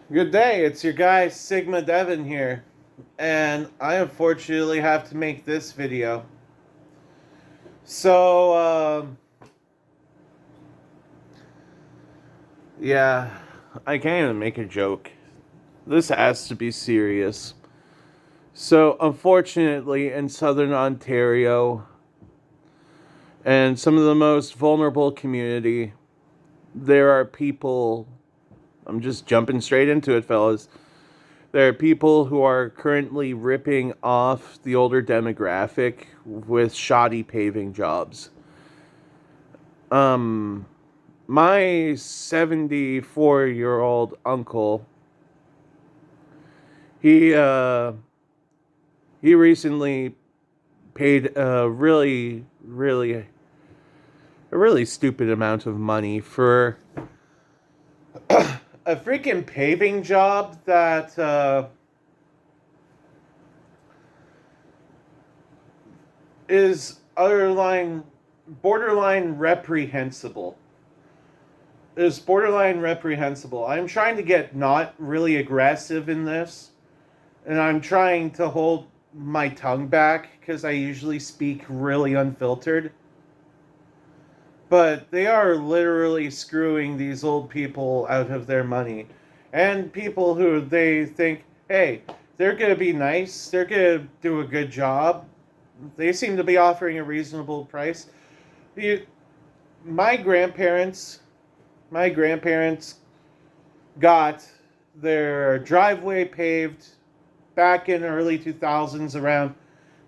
Good day, it's your guy Sigma Devon here, and I unfortunately have to make this video. So, yeah, I can't even make a joke. This has to be serious. So, unfortunately, in southern Ontario, and some of the most vulnerable community, there are people. I'm just jumping straight into it, fellas. There are people who are currently ripping off the older demographic with shoddy paving jobs. Um, my 74-year-old uncle, he uh, he recently paid a really stupid amount of money for a freaking paving job that is borderline reprehensible. Is borderline reprehensible. I'm trying to get not really aggressive in this, and I'm trying to hold my tongue back because I usually speak really unfiltered. But they are literally screwing these old people out of their money. And people who they think, hey, they're going to be nice, they're going to do a good job. They seem to be offering a reasonable price. You, my grandparents, my grandparents got their driveway paved back in early 2000s, around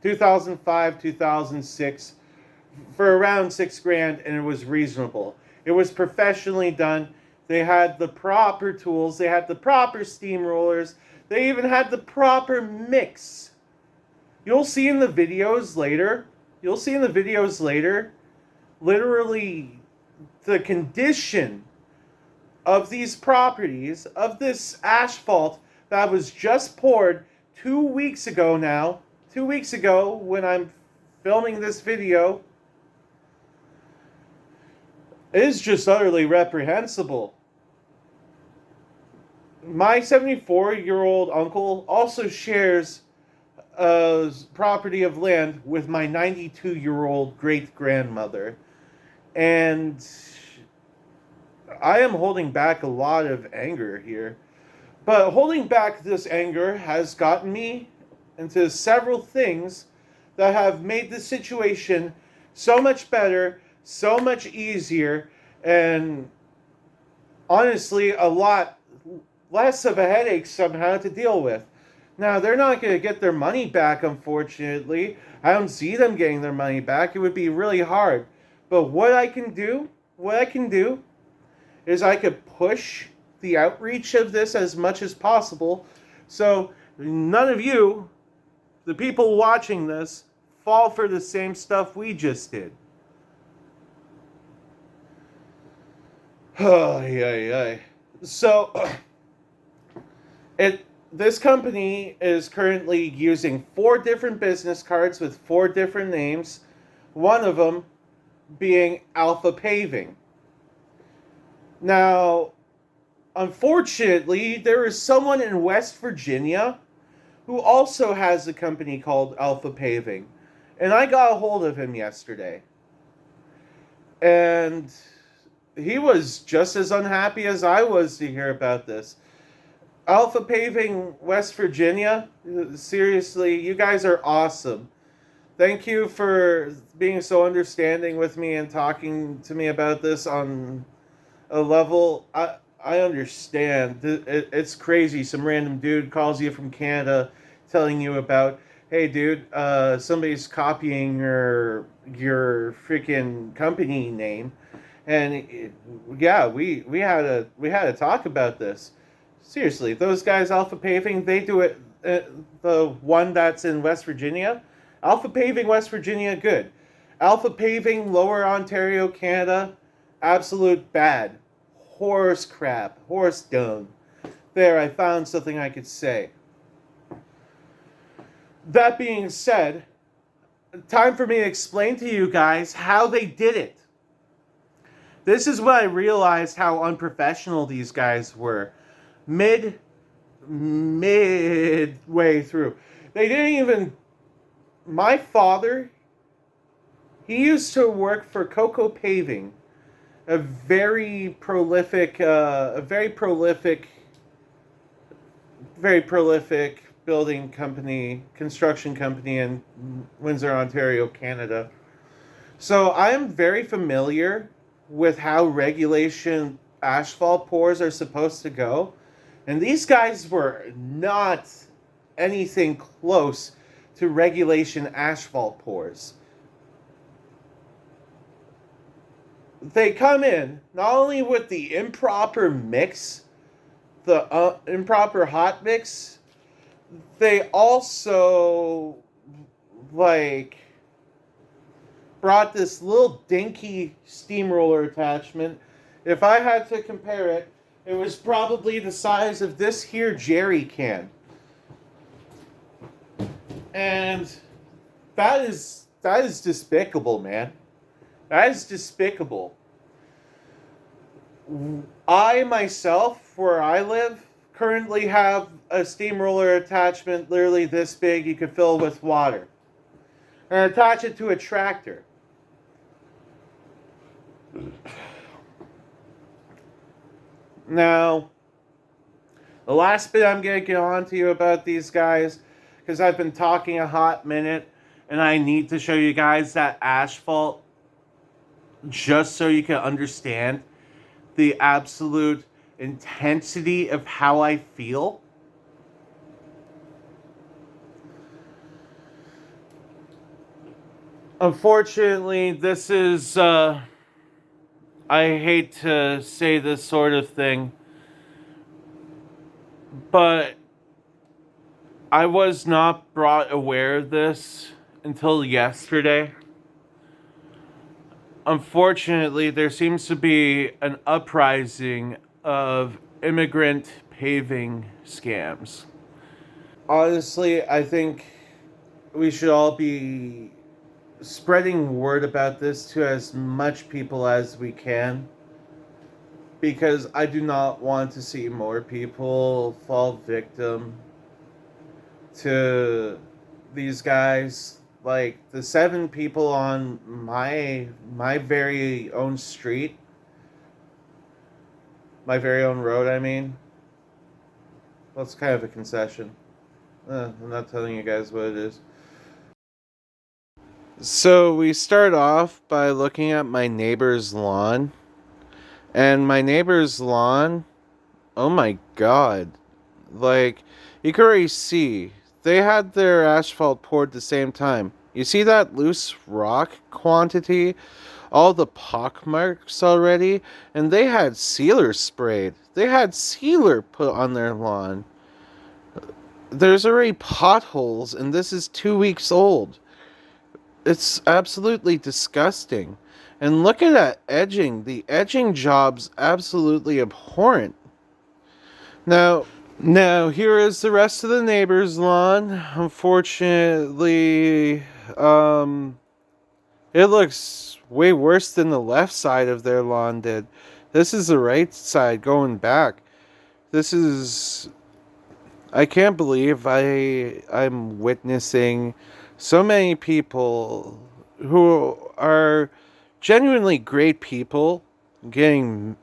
2005, 2006, for around $6,000, and it was reasonable. It was professionally done. They had the proper tools, they had the proper steamrollers, they even had the proper mix. You'll see in the videos later, literally the condition of these properties, of this asphalt that was just poured 2 weeks ago now. 2 weeks ago, when I'm filming this video, is just utterly reprehensible. My 74-year-old uncle also shares a property of land with my 92-year-old great-grandmother. And I am holding back a lot of anger here. But holding back this anger has gotten me into several things that have made the situation so much better, so much easier, and honestly, a lot less of a headache somehow to deal with. Now, they're not going to get their money back, unfortunately. I don't see them getting their money back. It would be really hard. But what I can do is I could push the outreach of this as much as possible so none of you, the people watching this, fall for the same stuff we just did. Oh, yeah. So, this company is currently using 4 different business cards with 4 different names. One of them being Alpha Paving. Now, unfortunately, there is someone in West Virginia who also has a company called Alpha Paving. And I got a hold of him yesterday. And he was just as unhappy as I was to hear about this. Alpha Paving West Virginia, seriously, you guys are awesome. Thank you for being so understanding with me and talking to me about this on a level. I understand. It's crazy. Some random dude calls you from Canada telling you about, hey, dude, somebody's copying your freaking company name, and yeah, we had a talk about this. Seriously, those guys, Alpha Paving, they do it. The one that's in West Virginia, Alpha Paving West Virginia, good. Alpha Paving Lower Ontario, Canada, absolute bad. Horse crap, horse dung. There, I found something I could say. That being said, time for me to explain to you guys how they did it. This is when I realized how unprofessional these guys were. midway through. They didn't even. My father, he used to work for Paving, very prolific building company, construction company in Windsor, Ontario, Canada. So I'm very familiar with how regulation asphalt pours are supposed to go. And these guys were not anything close to regulation asphalt pours. They come in not only with the improper mix, the improper hot mix, they also like brought this little dinky steamroller attachment. If I had to compare it, it was probably the size of this here jerry can. And that is despicable, man. That is despicable. I myself, where I live, currently have a steamroller attachment literally this big you could fill with water. And attach it to a tractor. Now, the last bit I'm going to get on to you about these guys, because I've been talking a hot minute, and I need to show you guys that asphalt just so you can understand the absolute intensity of how I feel. Unfortunately, this is, I hate to say this sort of thing, but I was not brought aware of this until yesterday. Unfortunately, there seems to be an uprising of immigrant paving scams. Honestly, I think we should all be spreading word about this to as much people as we can, because I do not want to see more people fall victim to these guys. Like the 7 people on my very own street, my very own road, I mean. Well, it's kind of a concession. I'm not telling you guys what it is. So we start off by looking at my neighbor's lawn. And my neighbor's lawn, oh my god. Like, you can already see, they had their asphalt poured at the same time. You see that loose rock quantity? All the pockmarks already? And they had sealer sprayed. They had sealer put on their lawn. There's already potholes, and this is 2 weeks old. It's absolutely disgusting. And look at that edging. The edging job's absolutely abhorrent. Now here is the rest of the neighbor's lawn. Unfortunately, it looks way worse than the left side of their lawn did. This is the right side going back. This is... I can't believe I'm witnessing so many people who are genuinely great people getting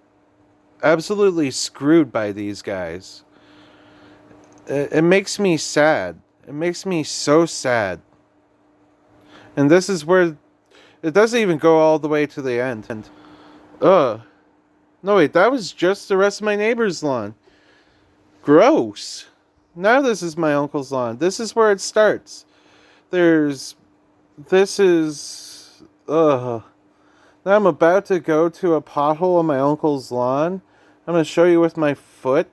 absolutely screwed by these guys. It makes me sad. It makes me so sad. And this is where it doesn't even go all the way to the end. Ugh. No, wait, that was just the rest of my neighbor's lawn. Gross. Now this is my uncle's lawn. This is where it starts. This is... Ugh. Now I'm about to go to a pothole on my uncle's lawn. I'm going to show you with my foot,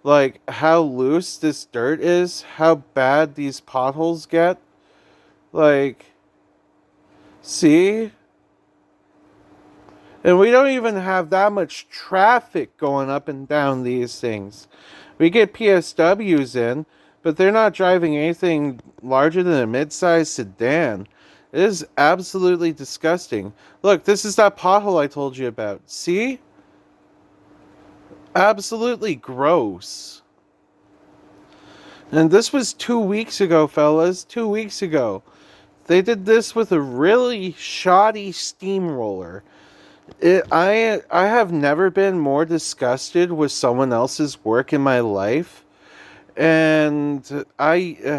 like, how loose this dirt is. How bad these potholes get. Like, see? And we don't even have that much traffic going up and down these things. We get PSWs in, but they're not driving anything larger than a mid-sized sedan. It is absolutely disgusting. Look, this is that pothole I told you about. See? Absolutely gross. And this was 2 weeks ago, fellas. 2 weeks ago. They did this with a really shoddy steamroller. I have never been more disgusted with someone else's work in my life. And I've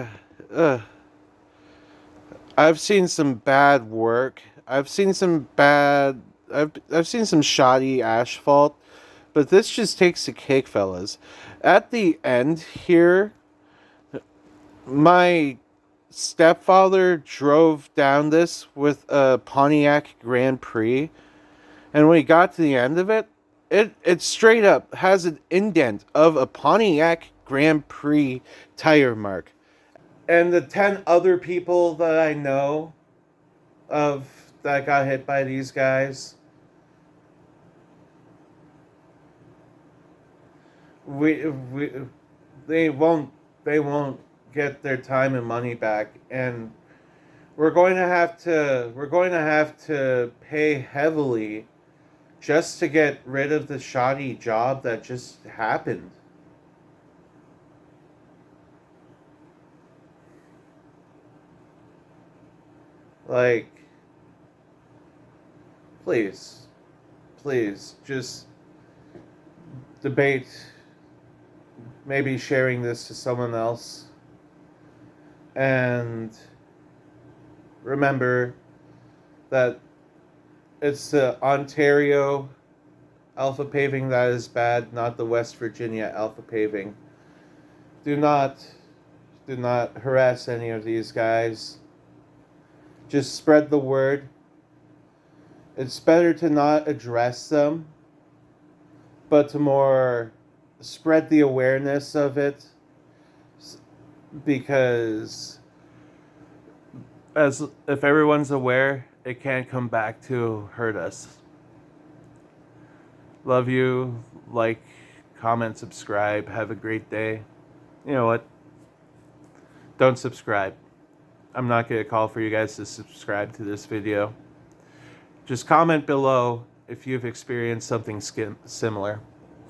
seen some bad work. I've seen some shoddy asphalt, but this just takes the cake, fellas. At the end here, my stepfather drove down this with a Pontiac Grand Prix, and when he got to the end of it, it straight up has an indent of a Pontiac Grand Prix tire mark. And the 10 other people that I know of that got hit by these guys, we they won't get their time and money back, and we're going to have to pay heavily just to get rid of the shoddy job that just happened. Like, please, please, just debate maybe sharing this to someone else. And remember that it's the Ontario Alpha Paving that is bad, not the West Virginia Alpha Paving. Do not harass any of these guys. Just spread the word. It's better to not address them, but to more spread the awareness of it, because as if everyone's aware, it can't come back to hurt us. Love you. Like, comment, subscribe. Have a great day. You know what? Don't subscribe. I'm not going to call for you guys to subscribe to this video. Just comment below if you've experienced something similar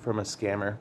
from a scammer.